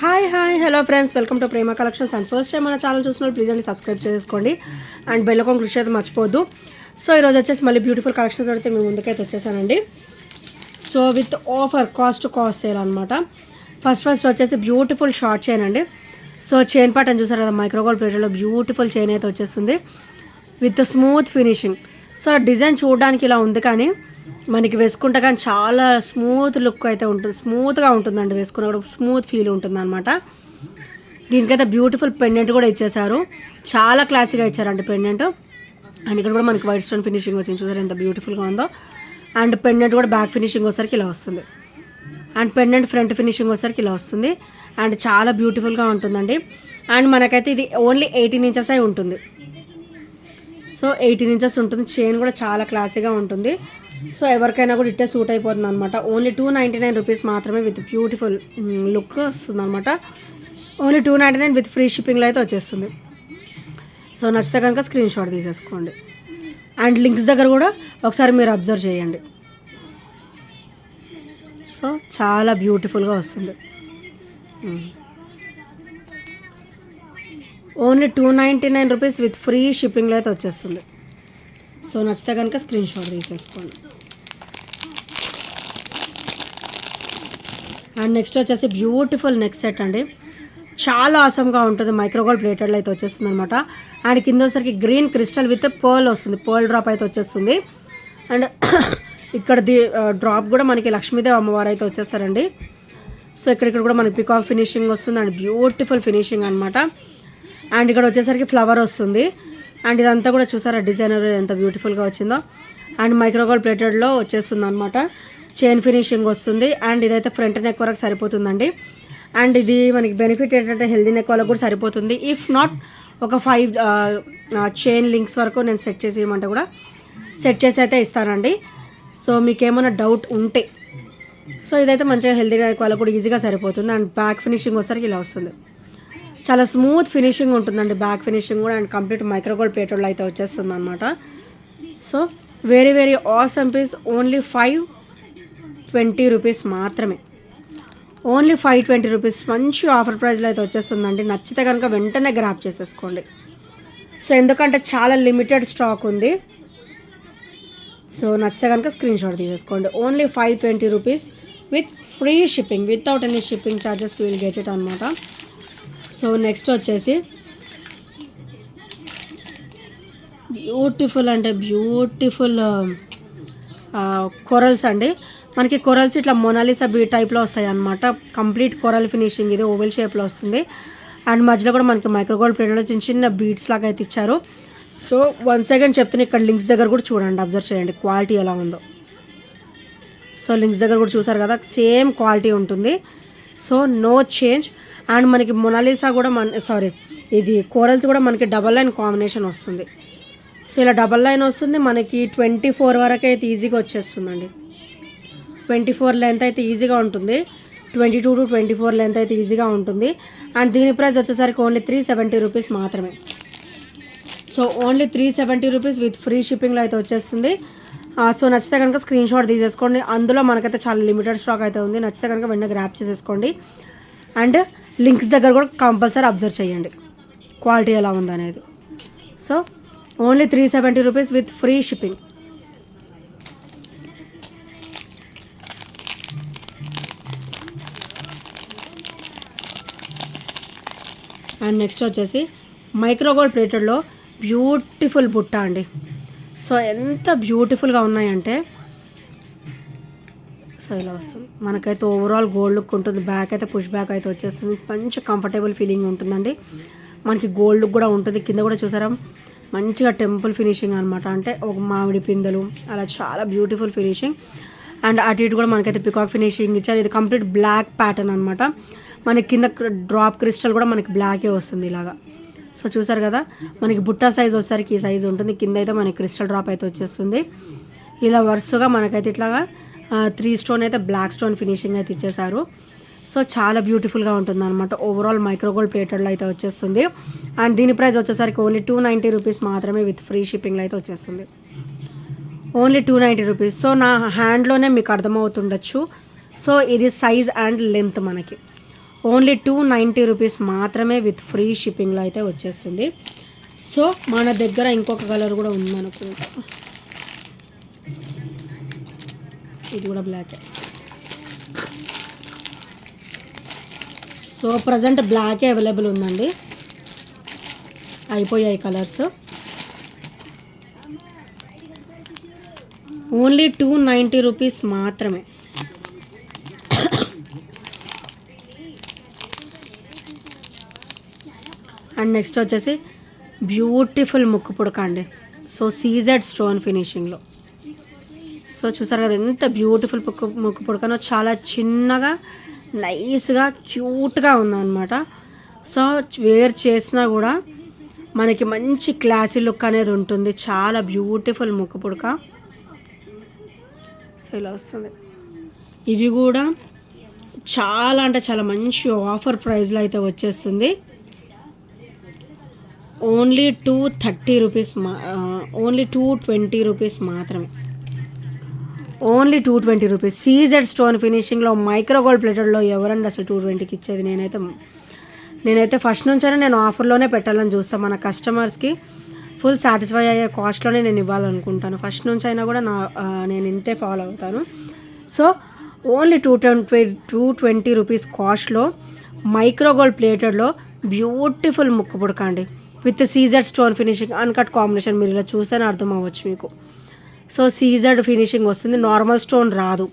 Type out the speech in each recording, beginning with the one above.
Hi hello friends, welcome to Prema collections. And first time మన channel చూసిన please అండి subscribe చేసుకోండి and bell icon click చేయడం మర్చిపోద్దు. సో ఈరోజు వచ్చేసి మళ్ళీ బ్యూటిఫుల్ కలెక్షన్స్ అయితే మేము ముందుకైతే వచ్చేసానండి. So with offer cost sale అనమాట. ఫస్ట్ వచ్చేసి బ్యూటిఫుల్ షార్ట్ చైన్ అండి. సో చైన్ ప్యాటర్న్ చూసారు కదా, మైక్రోగోల్డ్ ప్లేట్లో బ్యూటిఫుల్ చైన్ అయితే వచ్చేస్తుంది with smooth finishing. So design చూడడానికి ఇలా ఉంది, కానీ మనకి వేసుకుంటే కానీ చాలా స్మూత్ లుక్ అయితే ఉంటుంది, స్మూత్గా ఉంటుందండి. వేసుకున్న కూడా స్మూత్ ఫీల్ ఉంటుంది అనమాట. దీనికైతే బ్యూటిఫుల్ పెండెంట్ కూడా ఇచ్చేసారు, చాలా క్లాసీగా ఇచ్చారండి పెండెంట్. అండ్ ఇక్కడ కూడా మనకి వైట్ స్టోన్ ఫినిషింగ్ వచ్చింది, చూసారు ఎంత బ్యూటిఫుల్గా ఉందో. అండ్ పెండెంట్ కూడా బ్యాక్ ఫినిషింగ్ వచ్చేసరికి ఇలా వస్తుంది, అండ్ పెండెంట్ ఫ్రంట్ ఫినిషింగ్ వచ్చేసరికి ఇలా వస్తుంది. అండ్ చాలా బ్యూటిఫుల్గా ఉంటుందండి. అండ్ మనకైతే ఇది ఓన్లీ 18 ఇంచెస్ అయి ఉంటుంది. సో 18 ఇంచెస్ ఉంటుంది. చైన్ కూడా చాలా క్లాసీగా ఉంటుంది. సో ఎవరికైనా కూడా ఇట్టే సూట్ అయిపోతుంది అనమాట. ఓన్లీ 299 రూపీస్ మాత్రమే విత్ బ్యూటిఫుల్ లుక్ వస్తుంది అనమాట. ఓన్లీ 299 విత్ ఫ్రీ షిప్పింగ్లో అయితే వచ్చేస్తుంది. సో నచ్చితే కనుక స్క్రీన్ షాట్ తీసేసుకోండి. అండ్ లింక్స్ దగ్గర కూడా ఒకసారి మీరు అబ్జర్వ్ చేయండి. సో చాలా బ్యూటిఫుల్గా వస్తుంది. ఓన్లీ 299 రూపీస్ విత్ ఫ్రీ షిప్పింగ్లో అయితే వచ్చేస్తుంది. సో నచ్చితే కనుక స్క్రీన్ షాట్ తీసేసుకోండి. అండ్ నెక్స్ట్ వచ్చేసి బ్యూటిఫుల్ నెక్ సెట్ అండి. చాలా ఆసమ్గా ఉంటుంది. మైక్రోగోల్డ్ ప్లేటెడ్లో అయితే వచ్చేస్తుంది అనమాట. అండ్ కింద వచ్చేసరికి గ్రీన్ క్రిస్టల్ విత్ పర్ల్ వస్తుంది, పర్ల్ డ్రాప్ అయితే వచ్చేస్తుంది. అండ్ ఇక్కడ డ్రాప్ కూడా మనకి లక్ష్మీదేవి అమ్మవారు అయితే వచ్చేస్తారండి. సో ఇక్కడ కూడా మనకి పికాక్ ఫినిషింగ్ వస్తుంది అండ్ బ్యూటిఫుల్ ఫినిషింగ్ అనమాట. అండ్ ఇక్కడ వచ్చేసరికి ఫ్లవర్ వస్తుంది. అండ్ ఇదంతా కూడా చూసారా డిజైనర్ ఎంత బ్యూటిఫుల్గా వచ్చిందో. అండ్ మైక్రోగోల్డ్ ప్లేటెడ్లో వచ్చేస్తుంది అనమాట. చైన్ ఫినిషింగ్ వస్తుంది. అండ్ ఇదైతే ఫ్రంట్ నెక్ వరకు సరిపోతుందండి. అండ్ ఇది మనకి బెనిఫిట్ ఏంటంటే హెల్దీ నెక్ వాళ్ళకు కూడా సరిపోతుంది. ఇఫ్ నాట్ ఒక 5 చైన్ లింక్స్ వరకు నేను సెట్ చేసి ఇవ్వమంటే కూడా సెట్ చేసి అయితే ఇస్తానండి. సో మీకు ఏమైనా డౌట్ ఉంటే, సో ఇదైతే మంచిగా హెల్దీ నెక్ వాళ్ళకు కూడా ఈజీగా సరిపోతుంది. అండ్ బ్యాక్ ఫినిషింగ్ వచ్చేసరికి ఇలా వస్తుంది, చాలా స్మూత్ ఫినిషింగ్ ఉంటుందండి బ్యాక్ ఫినిషింగ్ కూడా. అండ్ కంప్లీట్ మైక్రోగోల్డ్ ప్లేటెడ్లో అయితే వచ్చేస్తుంది అనమాట. So very awesome piece. Only 520 rupees మాత్రమే, ఓన్లీ 520 రూపీస్. మంచి ఆఫర్ ప్రైస్లో అయితే వచ్చేస్తుందండి. నచ్చితే కనుక వెంటనే గ్రాప్ చేసేసుకోండి. సో ఎందుకంటే చాలా లిమిటెడ్ స్టాక్ ఉంది. సో నచ్చితే కనుక స్క్రీన్ షాట్ తీసేసుకోండి. Only 520 rupees with free shipping, without any shipping charges will get it అనమాట. సో నెక్స్ట్ వచ్చేసి బ్యూటిఫుల్ అంటే బ్యూటిఫుల్ కొరల్స్ అండి. మనకి కొరల్స్ ఇట్లా మొనాలిసా బీ టైప్లో వస్తాయి అనమాట. కంప్లీట్ కొరల్ ఫినిషింగ్, ఇది ఓవెల్ షేప్లో వస్తుంది. అండ్ మధ్యలో కూడా మనకి మైక్రోగోల్డ్ ప్లేట్లో చిన్న బీడ్స్ లాగా అయితే ఇచ్చారు. సో 1 సెకండ్ చెప్తున్నా, ఇక్కడ లింక్స్ దగ్గర కూడా చూడండి, అబ్జర్వ్ చేయండి క్వాలిటీ ఎలా ఉందో. సో లింక్స్ దగ్గర కూడా చూసారు కదా, సేమ్ క్వాలిటీ ఉంటుంది. So no change. అండ్ మనకి మొనాలిసా కూడా ఇది కోరల్స్ కూడా మనకి డబల్ లైన్ కాంబినేషన్ వస్తుంది. సో ఇలా డబల్ లైన్ వస్తుంది. మనకి 24 వరకు అయితే ఈజీగా వచ్చేస్తుందండి. 24 లెంత్ అయితే ఈజీగా ఉంటుంది, 22 to 24 లెంత్ అయితే ఈజీగా ఉంటుంది. అండ్ దీని ప్రైస్ వచ్చేసరికి ఓన్లీ 370 రూపీస్ మాత్రమే. So only 370 rupees with free షిప్పింగ్లో అయితే వచ్చేస్తుంది. సో నచ్చితే కనుక స్క్రీన్ షాట్ తీసేసుకోండి. అందులో మనకైతే చాలా లిమిటెడ్ స్టాక్ అయితే ఉంది. నచ్చితే కనుక వెంటనే గ్రాప్ చేసేసుకోండి. అండ్ లింక్స్ దగ్గర కూడా కంపల్సరీ అబ్జర్వ్ చేయండి క్వాలిటీ ఎలా ఉందనేది. So only 370 rupees with free shipping. And next వచ్చేసి మైక్రోగోల్డ్ ప్లేటెడ్లో బ్యూటిఫుల్ బుట్ట అండి. సో ఎంత బ్యూటిఫుల్గా ఉన్నాయంటే, సో ఇలా వస్తుంది. మనకైతే ఓవరాల్ గోల్డ్ లుక్ ఉంటుంది. బ్యాక్ అయితే పుష్ బ్యాక్ అయితే వచ్చేస్తుంది. మంచి కంఫర్టబుల్ ఫీలింగ్ ఉంటుందండి. మనకి గోల్డ్ లుక్ కూడా ఉంటుంది. కింద కూడా చూసారా మంచిగా టెంపుల్ ఫినిషింగ్ అనమాట. అంటే ఒక మామిడి పిందెలు అలా చాలా బ్యూటిఫుల్ ఫినిషింగ్. అండ్ అటు ఇటు కూడా మనకైతే పికాక్ ఫినిషింగ్ ఇచ్చారు. ఇది కంప్లీట్ బ్లాక్ ప్యాటర్న్ అనమాట. మనకి కింద డ్రాప్ క్రిస్టల్ కూడా మనకి బ్లాకే వస్తుంది ఇలాగా. సో చూసారు కదా, మనకి బుట్ట సైజ్ వచ్చేసరికి ఈ సైజ్ ఉంటుంది. కింద అయితే మనకి క్రిస్టల్ డ్రాప్ అయితే వచ్చేస్తుంది. ఇలా వరుసగా మనకైతే ఇట్లాగా 3 స్టోన్ అయితే బ్లాక్ స్టోన్ ఫినిషింగ్ అయితే ఇచ్చేసారు. సో చాలా బ్యూటిఫుల్గా ఉంటుంది అనమాట. ఓవరాల్ మైక్రోగోల్డ్ ప్లేటెడ్లో అయితే వచ్చేస్తుంది. అండ్ దీని ప్రైస్ వచ్చేసరికి ఓన్లీ 290 రూపీస్ మాత్రమే విత్ ఫ్రీ షిప్పింగ్లో అయితే వచ్చేస్తుంది. Only 290 rupees. సో నా హ్యాండ్లోనే మీకు అర్థమవుతుండొచ్చు. సో ఇది సైజ్ అండ్ లెంత్ మనకి ఓన్లీ 290 రూపీస్ మాత్రమే విత్ ఫ్రీ షిప్పింగ్లో అయితే వచ్చేస్తుంది. సో మన దగ్గర ఇంకొక కలర్ కూడా ఉందనుకో, ఇది కూడా బ్లాకే. సో ప్రజెంట్ బ్లాకే అవైలబుల్ ఉందండి, అయిపోయాయి కలర్స్. ఓన్లీ 290 రూపీస్ మాత్రమే. అండ్ నెక్స్ట్ వచ్చేసి బ్యూటిఫుల్ ముక్కు పుడక అండి. సో సీజెడ్ స్టోన్ ఫినిషింగ్లో. సో చూసారు కదా ఎంత బ్యూటిఫుల్ ముక్కు పుడకనో, చాలా చిన్నగా నైస్గా క్యూట్గా ఉందన్నమాట. సో వేర్ చేసినా కూడా మనకి మంచి క్లాసీ లుక్ అనేది ఉంటుంది. చాలా బ్యూటిఫుల్ ముక్కు పుడక. సో ఇలా వస్తుంది. ఇవి కూడా చాలా అంటే చాలా మంచి ఆఫర్ ప్రైస్లో అయితే వచ్చేస్తుంది. ఓన్లీ 230 రూపీస్, ఓన్లీ 220 రూపీస్ మాత్రమే. Only 220 rupees. సీజెడ్ స్టోన్ ఫినిషింగ్లో మైక్రో గోల్డ్ ప్లేటెడ్లో ఎవరండి అసలు 220కి ఇచ్చేది? నేనైతే ఫస్ట్ నుంచైనా నేను ఆఫర్లోనే పెట్టాలని చూస్తాను. మన కస్టమర్స్కి ఫుల్ సాటిస్ఫై అయ్యే కాస్ట్లోనే నేను ఇవ్వాలనుకుంటాను. ఫస్ట్ నుంచి అయినా కూడా నేను ఇంతే ఫాలో అవుతాను. సో ఓన్లీ 220 రూపీస్ కాస్ట్లో మైక్రో గోల్డ్ ప్లేటెడ్లో బ్యూటిఫుల్ ముక్కు పుడక అండి, with CZ stone finishing, uncut combination. మీరు ఇలా చూస్తేనే అర్థం అవ్వచ్చు మీకు. సో సీజెడ్ ఫినిషింగ్ వస్తుంది, నార్మల్ స్టోన్ రాదు,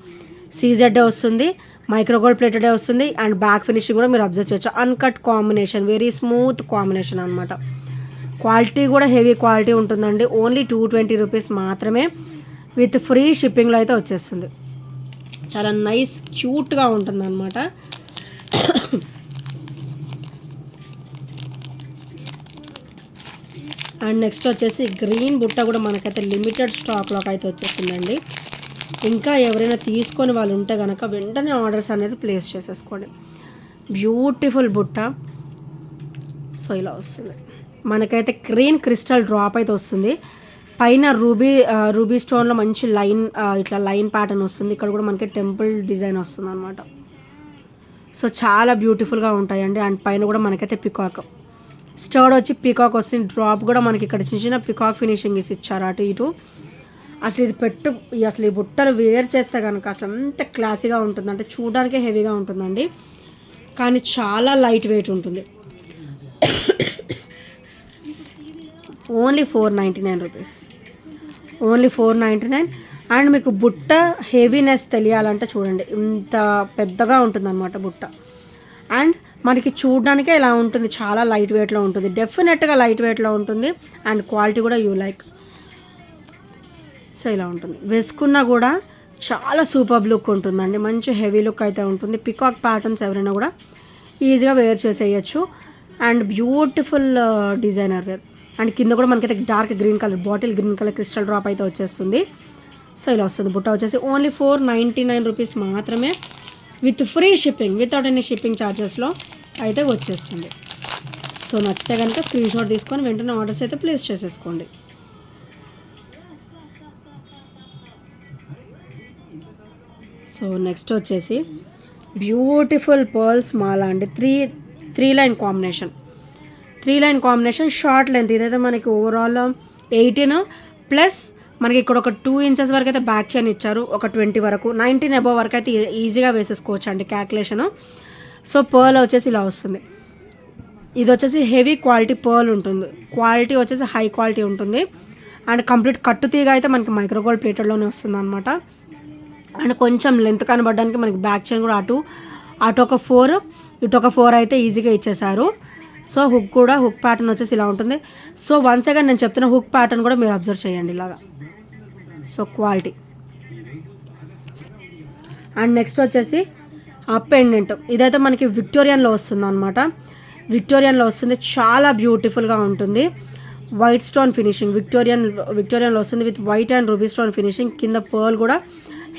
సీజెడ్డే వస్తుంది, మైక్రో గోల్డ్ ప్లేటెడే వస్తుంది. అండ్ బ్యాక్ ఫినిషింగ్ కూడా మీరు అబ్జర్వ్ చేయొచ్చు, uncut combination, very smooth combination అనమాట. క్వాలిటీ కూడా హెవీ క్వాలిటీ ఉంటుందండి. ఓన్లీ 220 రూపీస్ మాత్రమే విత్ ఫ్రీ షిప్పింగ్లో అయితే వచ్చేస్తుంది. చాలా నైస్ క్యూట్గా ఉంటుంది అనమాట. అండ్ నెక్స్ట్ వచ్చేసి గ్రీన్ బుట్ట కూడా మనకైతే లిమిటెడ్ స్టాక్లోకి అయితే వచ్చేసిందండి. ఇంకా ఎవరైనా తీసుకొని వాళ్ళు ఉంటే కనుక వెంటనే ఆర్డర్స్ అనేది ప్లేస్ చేసేసుకోండి. బ్యూటిఫుల్ బుట్ట. సో ఇలా వస్తుంది. మనకైతే గ్రీన్ క్రిస్టల్ డ్రాప్ అయితే వస్తుంది. పైన రూబీ స్టోన్లో మంచి లైన్, ఇట్లా లైన్ ప్యాటర్న్ వస్తుంది. ఇక్కడ కూడా మనకి టెంపుల్ డిజైన్ వస్తుంది అనమాట. సో చాలా బ్యూటిఫుల్గా ఉంటాయండి. అండ్ పైన కూడా మనకైతే పికాక్ స్టర్డ్ వచ్చి పికాక్ వస్తుంది. డ్రాప్ కూడా మనకి ఇక్కడ చిన్న చిన్న పికాక్ ఫినిషింగ్ ఇచ్చారు అటు ఇటు. అసలు అసలు ఈ బుట్టలు వేర్ చేస్తే కనుక అసలు ఎంత క్లాసీగా ఉంటుంది అంటే చూడడానికే హెవీగా ఉంటుందండి, కానీ చాలా లైట్ వెయిట్ ఉంటుంది. Only 499 rupees. ఓన్లీ 499. అండ్ మీకు బుట్ట హెవీనెస్ తెలియాలంటే చూడండి, ఇంత పెద్దగా ఉంటుందన్నమాట బుట్ట. అండ్ మనకి చూడడానికే ఇలా ఉంటుంది, చాలా లైట్ వెయిట్లో ఉంటుంది, డెఫినెట్గా లైట్ వెయిట్లో ఉంటుంది. అండ్ క్వాలిటీ కూడా యూ లైక్. సో ఇలా ఉంటుంది. వేసుకున్నా కూడా చాలా సూపర్ లుక్ ఉంటుందండి, మంచి హెవీ లుక్ అయితే ఉంటుంది. పికాక్ ప్యాటర్న్స్ ఎవరైనా కూడా ఈజీగా వేర్ చేసేయచ్చు. And beautiful designer wear. And కింద కూడా మనకైతే dark green colour, bottle green colour crystal drop అయితే వచ్చేస్తుంది. సో ఇలా వస్తుంది. బుట్ట వచ్చేసి ఓన్లీ 499 రూపీస్ మాత్రమే with free shipping, without any shipping ఛార్జెస్లో అయితే వచ్చేస్తుంది. సో నచ్చితే కనుక స్క్రీన్ షాట్ తీసుకొని వెంటనే ఆర్డర్స్ అయితే ప్లేస్ చేసేసుకోండి. సో నెక్స్ట్ వచ్చేసి బ్యూటిఫుల్ పర్ల్స్ మాల అండి. Three line combination short length. ఇదైతే మనకి ఓవరాల్ 18 ప్లస్ మనకి ఇక్కడ ఒక 2 ఇంచెస్ వరకు అయితే బ్యాక్ చైన్ ఇచ్చారు, ఒక 20 వరకు, 19 అబవ్ వరకు అయితే ఈజీగా వేసేసుకోవచ్చు అండి క్యాల్కులేషను. సో పర్ల్ వచ్చేసి ఇలా వస్తుంది. ఇది వచ్చేసి హెవీ క్వాలిటీ పర్ల్ ఉంటుంది, క్వాలిటీ వచ్చేసి హై క్వాలిటీ ఉంటుంది. అండ్ కంప్లీట్ కట్టు తీగ అయితే మనకి మైక్రో గోల్డ్ ప్లేటెడ్లోనే వస్తుంది అనమాట. అండ్ కొంచెం లెంత్ కనబడడానికి మనకి బ్యాక్ చైన్ కూడా అటు ఒక 4 ఇటు ఒక 4 అయితే ఈజీగా ఇచ్చేసారు. సో హుక్ ప్యాటర్న్ వచ్చేసి ఇలా ఉంటుంది. సో వన్స్ అగైన్ నేను చెప్తున్న హుక్ ప్యాటర్న్ కూడా మీరు అబ్జర్వ్ చేయండి ఇలాగా. So quality. అండ్ నెక్స్ట్ వచ్చేసి పెండెంట్. ఇదైతే మనకి విక్టోరియన్లో వస్తుంది అనమాట. విక్టోరియన్లో వస్తుంది, చాలా బ్యూటిఫుల్గా ఉంటుంది. వైట్ స్టోన్ ఫినిషింగ్, విక్టోరియన్లో వస్తుంది with white and ruby stone finishing. కింద పర్ల్ కూడా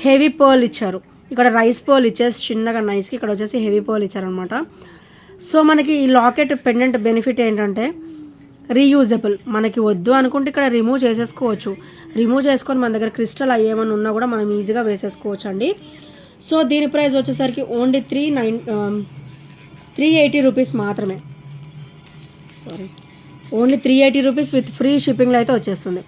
హెవీ పర్ల్ ఇచ్చారు. ఇక్కడ రైస్ పర్ల్ ఇచ్చేసి చిన్నగా నైస్కి, ఇక్కడ వచ్చేసి హెవీ పర్ల్ ఇచ్చారనమాట. సో మనకి ఈ లాకెట్ పెండెంట్ బెనిఫిట్ ఏంటంటే రీయూజబుల్. మనకి వద్దు అనుకుంటే ఇక్కడ రిమూవ్ చేసేసుకోవచ్చు. రిమూవ్ చేసుకొని మన దగ్గర క్రిస్టల్ అయ్యేమని ఉన్నా కూడా మనం ఈజీగా వేసేసుకోవచ్చు అండి. సో దీని ప్రైస్ వచ్చేసరికి ఓన్లీ 380 రూపీస్ మాత్రమే. Sorry, only 380 rupees with free షిప్పింగ్లో అయితే వచ్చేస్తుంది.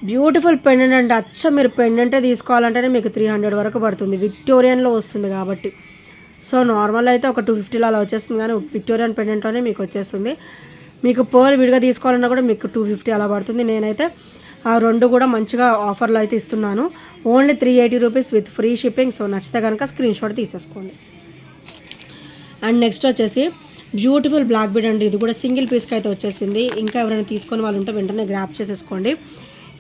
బ్యూటిఫుల్ పెండెంట్ అంటే అచ్చం మీరు పెండెంటే తీసుకోవాలంటేనే మీకు 300 వరకు పడుతుంది. విక్టోరియన్లో వస్తుంది కాబట్టి. సో నార్మల్ అయితే ఒక 250లో అలా వచ్చేస్తుంది, కానీ విక్టోరియన్ పెండెంట్లోనే మీకు వచ్చేస్తుంది. మీకు పర్ల్ విడిగా తీసుకోవాలన్నా కూడా మీకు 250 అలా పడుతుంది. నేనైతే ఆ రెండు కూడా మంచిగా ఆఫర్లో అయితే ఇస్తున్నాను. Only 380 rupees with free shipping. So నచ్చితే కనుక స్క్రీన్ షాట్ తీసేసుకోండి. అండ్ నెక్స్ట్ వచ్చేసి బ్యూటిఫుల్ బ్లాక్ బీడ్ అండి. ఇది కూడా సింగిల్ పీస్కి అయితే వచ్చేసింది. ఇంకా ఎవరైనా తీసుకొని వాళ్ళు ఉంటే వెంటనే గ్రాప్ చేసేసుకోండి.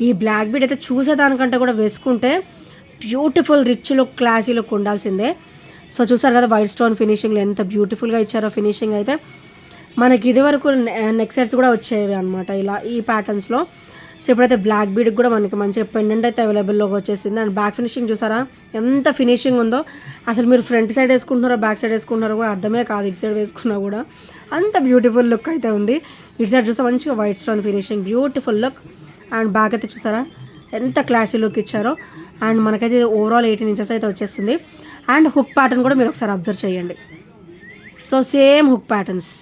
ఈ బ్లాక్ బీడ్ అయితే చూసేదానికంటే కూడా వేసుకుంటే beautiful rich look, classy look ఉండాల్సిందే. సో చూసారు కదా వైట్ స్టోన్ ఫినిషింగ్లో ఎంత బ్యూటిఫుల్గా ఇచ్చారో. ఫినిషింగ్ అయితే మనకి ఇది వరకు నెక్ సెట్స్ కూడా వచ్చేవి అనమాట ఇలా ఈ ప్యాటర్న్స్లో. సో ఇప్పుడైతే బ్లాక్ బీడ్కి కూడా మనకి మంచిగా పెండెంట్ అయితే అవైలబుల్లోకి వచ్చేసింది. అండ్ బ్యాక్ ఫినిషింగ్ చూసారా ఎంత ఫినిషింగ్ ఉందో. అసలు మీరు ఫ్రంట్ సైడ్ వేసుకుంటున్నారో బ్యాక్ సైడ్ వేసుకుంటున్నారో కూడా అర్థమే కాదు. ఇటు సైడ్ వేసుకున్నా కూడా అంత బ్యూటిఫుల్ లుక్ అయితే ఉంది. ఇటు సైడ్ చూసా మంచిగా white stone finishing, beautiful look. And back అయితే చూసారా ఎంత క్లాసీ లుక్ ఇచ్చారో. అండ్ మనకైతే ఓవరాల్ 18 ఇంచెస్ అయితే వచ్చేస్తుంది. అండ్ హుక్ ప్యాటర్న్ కూడా మీరు ఒకసారి అబ్జర్వ్ చేయండి. So same hook patterns.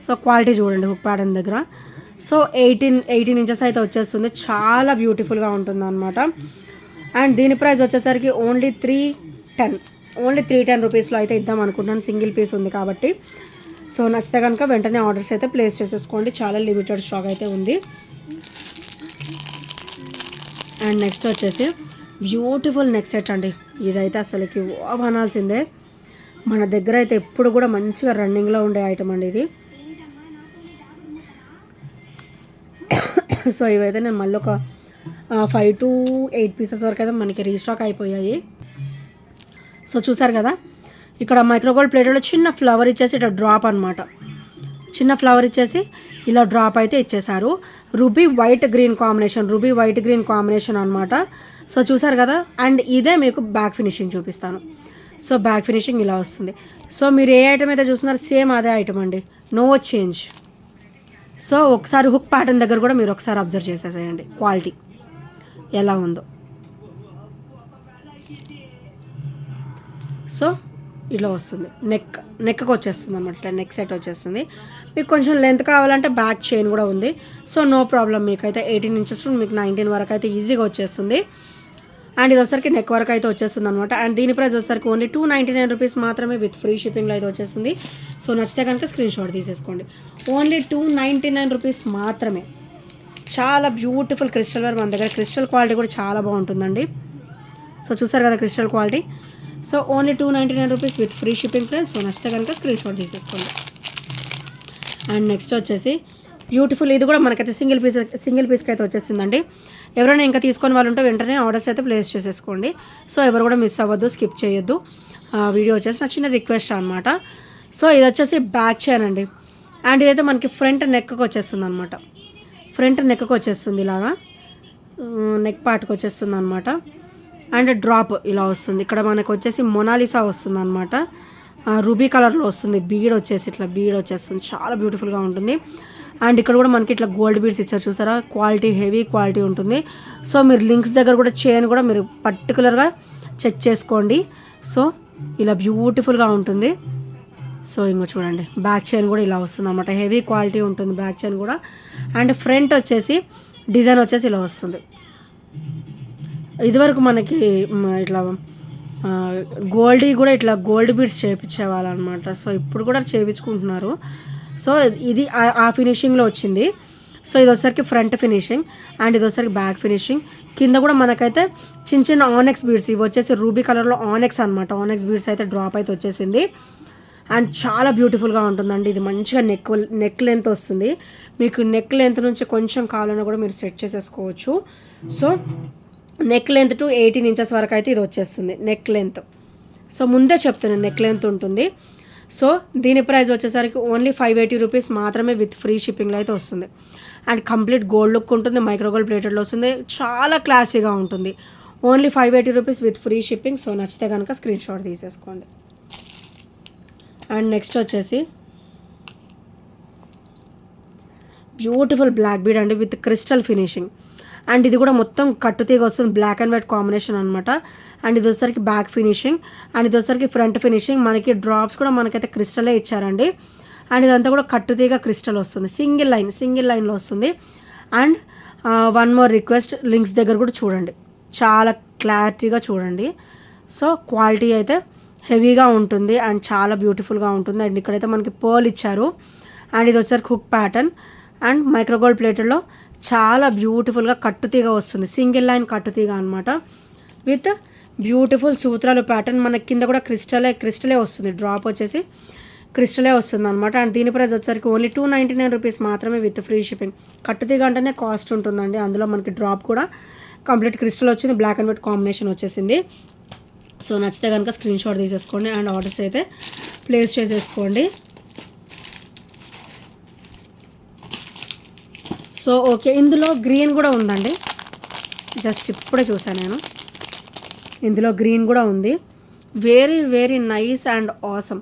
So quality చూడండి హుక్ ప్యాటర్న్ దగ్గర. సో 18 ఇంచెస్ అయితే వచ్చేస్తుంది. చాలా బ్యూటిఫుల్గా ఉంటుంది అనమాట. అండ్ దీని ప్రైస్ వచ్చేసరికి ఓన్లీ 310 రూపీస్లో అయితే ఇద్దాం అనుకుంటున్నాను. సింగిల్ పీస్ ఉంది కాబట్టి. సో నచ్చితే కనుక వెంటనే ఆర్డర్స్ అయితే ప్లేస్ చేసేసుకోండి. చాలా లిమిటెడ్ స్టాక్ అయితే ఉంది. అండ్ నెక్స్ట్ వచ్చేసి బ్యూటిఫుల్ నెక్ సెట్ అండి. ఇదైతే అసలుకి అనాల్సిందే. మన దగ్గర అయితే ఎప్పుడు కూడా మంచిగా రన్నింగ్లో ఉండే ఐటమ్ అండి ఇది. సో ఇవైతే నేను మళ్ళీ ఒక 5 to 8 పీసెస్ వరకు అయితే మనకి రీస్టాక్ అయిపోయాయి. సో చూసారు కదా ఇక్కడ మైక్రోగోల్డ్ ప్లేట్లో చిన్న ఫ్లవర్ ఇచ్చేసి ఇట్లా డ్రాప్ అనమాట. చిన్న ఫ్లవర్ ఇచ్చేసి ఇలా డ్రాప్ అయితే ఇచ్చేసారు. రూబీ వైట్ గ్రీన్ కాంబినేషన్ అనమాట. సో చూసారు కదా. అండ్ ఇదే మీకు బ్యాక్ ఫినిషింగ్ చూపిస్తాను. సో బ్యాక్ ఫినిషింగ్ ఇలా వస్తుంది. సో మీరు ఏ ఐటమ్ అయితే చూస్తున్నారో సేమ్ అదే ఐటమ్ అండి, నో చేంజ్. సో ఒకసారి హుక్ ప్యాటర్న్ దగ్గర కూడా మీరు ఒకసారి అబ్జర్వ్ చేసేసేయండి క్వాలిటీ ఎలా ఉందో. సో ఇలా వస్తుంది. నెక్కి వచ్చేస్తుంది అనమాట. ఇట్లా నెక్ సెట్ వచ్చేస్తుంది. మీకు కొంచెం లెంత్ కావాలంటే బ్యాక్ చైన్ కూడా ఉంది. So no problem. మీకైతే 18 ఇంచెస్ మీకు 19 వరకు అయితే ఈజీగా వచ్చేస్తుంది. అండ్ ఇది వచ్చరికి నెక్ వరకు అయితే వచ్చేస్తుంది అనమాట. అండ్ దీని ప్రైస్ వచ్చరికి ఓన్లీ 299 రూపీస్ మాత్రమే విత్ ఫ్రీ షిప్పింగ్లో అయితే వచ్చేస్తుంది. సో నచ్చితే కనుక స్క్రీన్ షాట్ తీసేసుకోండి. ఓన్లీ 299 రూపీస్ మాత్రమే. చాలా బ్యూటిఫుల్ క్రిస్టల్ వేర్. మన దగ్గర క్రిస్టల్ క్వాలిటీ కూడా చాలా బాగుంటుందండి. సో చూసారు కదా crystal quality. So only 299 rupees with free shipping price. So నచ్చితే కనుక స్క్రీన్ షాట్ తీసేసుకోండి. అండ్ నెక్స్ట్ వచ్చేసి బ్యూటిఫుల్, ఇది కూడా మనకైతే సింగిల్ పీస్కి అయితే వచ్చేసిందండి. ఎవరైనా ఇంకా తీసుకొని వాళ్ళు ఉంటే వెంటనే ఆర్డర్స్ అయితే ప్లేస్ చేసేసుకోండి. సో ఎవరు కూడా మిస్ అవ్వద్దు, స్కిప్ చేయొద్దు. వీడియో వచ్చేసి నా చిన్న రిక్వెస్ట్ అనమాట. సో ఇది వచ్చేసి బ్యాక్ చైన్ అండి. అండ్ ఇదైతే మనకి ఫ్రంట్ నెక్కి వచ్చేస్తుంది అనమాట. ఫ్రంట్ నెక్కి వచ్చేస్తుంది ఇలాగా, నెక్ పార్ట్కి వచ్చేస్తుంది అనమాట. అండ్ డ్రాప్ ఇలా వస్తుంది. ఇక్కడ మనకు వచ్చేసి మొనాలిసా వస్తుంది అనమాట. రూబీ కలర్లో వస్తుంది. బీడ్ వచ్చేసి ఇట్లా బీడ్ వచ్చేస్తుంది. చాలా బ్యూటిఫుల్గా ఉంటుంది. అండ్ ఇక్కడ కూడా మనకి ఇట్లా గోల్డ్ బీడ్స్ ఇచ్చారు చూసారా. క్వాలిటీ హెవీ క్వాలిటీ ఉంటుంది. సో మీరు లింక్స్ దగ్గర కూడా చైన్ కూడా మీరు పర్టికులర్గా చెక్ చేసుకోండి. సో ఇలా బ్యూటిఫుల్గా ఉంటుంది. సో ఇంకో చూడండి బ్యాక్ చైన్ కూడా ఇలా వస్తుంది అన్నమాట. హెవీ క్వాలిటీ ఉంటుంది బ్యాక్ చైన్ కూడా. అండ్ ఫ్రంట్ వచ్చేసి డిజైన్ వచ్చేసి ఇలా వస్తుంది. ఇదివరకు మనకి ఇట్లా గోల్డీ కూడా ఇట్లా గోల్డ్ బీడ్స్ చేయించేవాళ్ళు అనమాట. సో ఇప్పుడు కూడా చేయించుకుంటున్నారు. సో ఇది ఆ ఫినిషింగ్లో వచ్చింది. సో ఇది వచ్చేసరికి ఫ్రంట్ ఫినిషింగ్. అండ్ ఇది వచ్చేసరికి బ్యాక్ ఫినిషింగ్. కింద కూడా మనకైతే చిన్న చిన్న ఆనెక్స్ బీడ్స్, ఇవి వచ్చేసి రూబీ కలర్లో ఆనెక్స్ అనమాట. ఆనెక్స్ బీడ్స్ అయితే డ్రాప్ అయితే వచ్చేసింది. అండ్ చాలా బ్యూటిఫుల్గా ఉంటుందండి. ఇది మంచిగా నెక్ లెంత్ వస్తుంది. మీకు నెక్ లెంత్ నుంచి కొంచెం కావాలన్నా కూడా మీరు సెట్ చేసేసుకోవచ్చు. So neck length to 18 inches వరకు అయితే ఇది వచ్చేస్తుంది నెక్ లెంత్. సో ముందే చెప్తున్నాను నెక్ లెంత్ ఉంటుంది. సో దీని ప్రైస్ వచ్చేసరికి ఓన్లీ 580 రూపీస్ మాత్రమే విత్ ఫ్రీ షిప్పింగ్లో అయితే వస్తుంది. అండ్ కంప్లీట్ గోల్డ్ లుక్ ఉంటుంది. మైక్రోగోల్డ్ ప్లేటెడ్లో వస్తుంది. చాలా క్లాసీగా ఉంటుంది. Only 580 rupees with free shipping. So నచ్చితే కనుక స్క్రీన్ షాట్ తీసేసుకోండి. అండ్ నెక్స్ట్ వచ్చేసి బ్యూటిఫుల్ బ్లాక్ బీడ్ అండి విత్ క్రిస్టల్ ఫినిషింగ్. అండ్ ఇది కూడా మొత్తం కట్టుతీగ వస్తుంది. బ్లాక్ అండ్ వైట్ కాంబినేషన్ అనమాట. అండ్ ఇది వచ్చేసరికి బ్యాక్ ఫినిషింగ్, అండ్ ఇది వచ్చేసరికి ఫ్రంట్ ఫినిషింగ్. మనకి డ్రాప్స్ కూడా మనకైతే క్రిస్టలే ఇచ్చారండి. అండ్ ఇదంతా కూడా కట్టుతీగ క్రిస్టల్ వస్తుంది, సింగిల్ లైన్లో వస్తుంది. And one more request, links దగ్గర కూడా చూడండి, చాలా క్లారిటీగా చూడండి. సో క్వాలిటీ అయితే హెవీగా ఉంటుంది అండ్ చాలా బ్యూటిఫుల్గా ఉంటుంది. అండ్ ఇక్కడైతే మనకి పర్ల్ ఇచ్చారు. అండ్ ఇది వచ్చేసరికి హుక్ ప్యాటర్న్ అండ్ మైక్రోగోల్డ్ ప్లేటెడ్లో చాలా బ్యూటిఫుల్గా కట్టుతీగ వస్తుంది, సింగిల్ లైన్ కట్టుతీగ అనమాట, విత్ బ్యూటిఫుల్ సూత్రాలు ప్యాటర్న్. మనకి కింద కూడా క్రిస్టలే వస్తుంది, డ్రాప్ వచ్చేసి క్రిస్టలే వస్తుంది అనమాట. అండ్ దీని ప్రైస్ వచ్చేసరికి ఓన్లీ 299 రూపీస్ మాత్రమే విత్ ఫ్రీ షిప్పింగ్. కట్టుతీగ అంటేనే కాస్ట్ ఉంటుందండి, అందులో మనకి డ్రాప్ కూడా కంప్లీట్ క్రిస్టల్ వచ్చింది, బ్లాక్ అండ్ వైట్ కాంబినేషన్ వచ్చేసింది. సో నచ్చితే కనుక స్క్రీన్ షాట్ తీసేసుకోండి అండ్ ఆర్డర్స్ అయితే ప్లేస్ చేసేసుకోండి. సో ఓకే, ఇందులో గ్రీన్ కూడా ఉందండి, జస్ట్ ఇప్పుడే చూసాను నేను, ఇందులో గ్రీన్ కూడా ఉంది. Very very nice and awesome.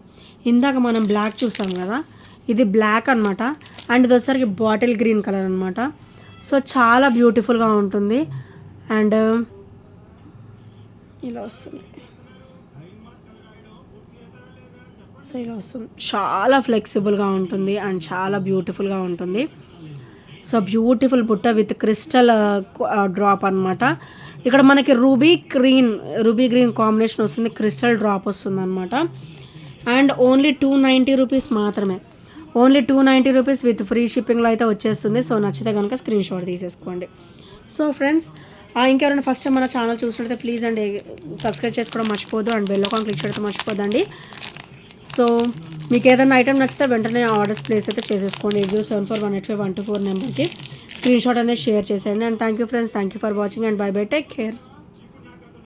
ఇందాక మనం బ్లాక్ చూసాం కదా, ఇది బ్లాక్ అనమాట. అండ్ ఇది వచ్చేసరికి బాటిల్ గ్రీన్ కలర్ అనమాట. సో చాలా బ్యూటిఫుల్గా ఉంటుంది. అండ్ ఇలా వస్తుంది, సో ఇలా వస్తుంది, చాలా ఫ్లెక్సిబుల్గా ఉంటుంది అండ్ చాలా బ్యూటిఫుల్గా ఉంటుంది. సో బ్యూటిఫుల్ బుట్ట విత్ క్రిస్టల్ డ్రాప్ అనమాట. ఇక్కడ మనకి రూబీ గ్రీన్ కాంబినేషన్ వస్తుంది, క్రిస్టల్ డ్రాప్ వస్తుంది అనమాట. అండ్ ఓన్లీ 290 రూపీస్ మాత్రమే, ఓన్లీ 290 రూపీస్ విత్ ఫ్రీ షిప్పింగ్లో అయితే వచ్చేస్తుంది. సో నచ్చితే కనుక స్క్రీన్ షాట్ తీసేసుకోండి. సో ఫ్రెండ్స్, ఇంకెవరైనా ఫస్ట్ టైం మన ఛానల్ చూసినట్లయితే ప్లీజ్ అండి సబ్స్క్రైబ్ చేసుకోవడం మర్చిపోదు అండ్ బెల్ ఐకాన్ క్లిక్ చేయడం మర్చిపోదండి. సో మీకు ఏదైనా ఐటమ్ నచ్చితే వెంటనే ఆర్డర్స్ ప్లేస్ అయితే చేసేసుకోండి. 8074185 124 నెంబర్కి స్క్రీన్ షాట్ అనేది షేర్ చేసేయండి. And thank you friends, thank you for watching and by by, take care.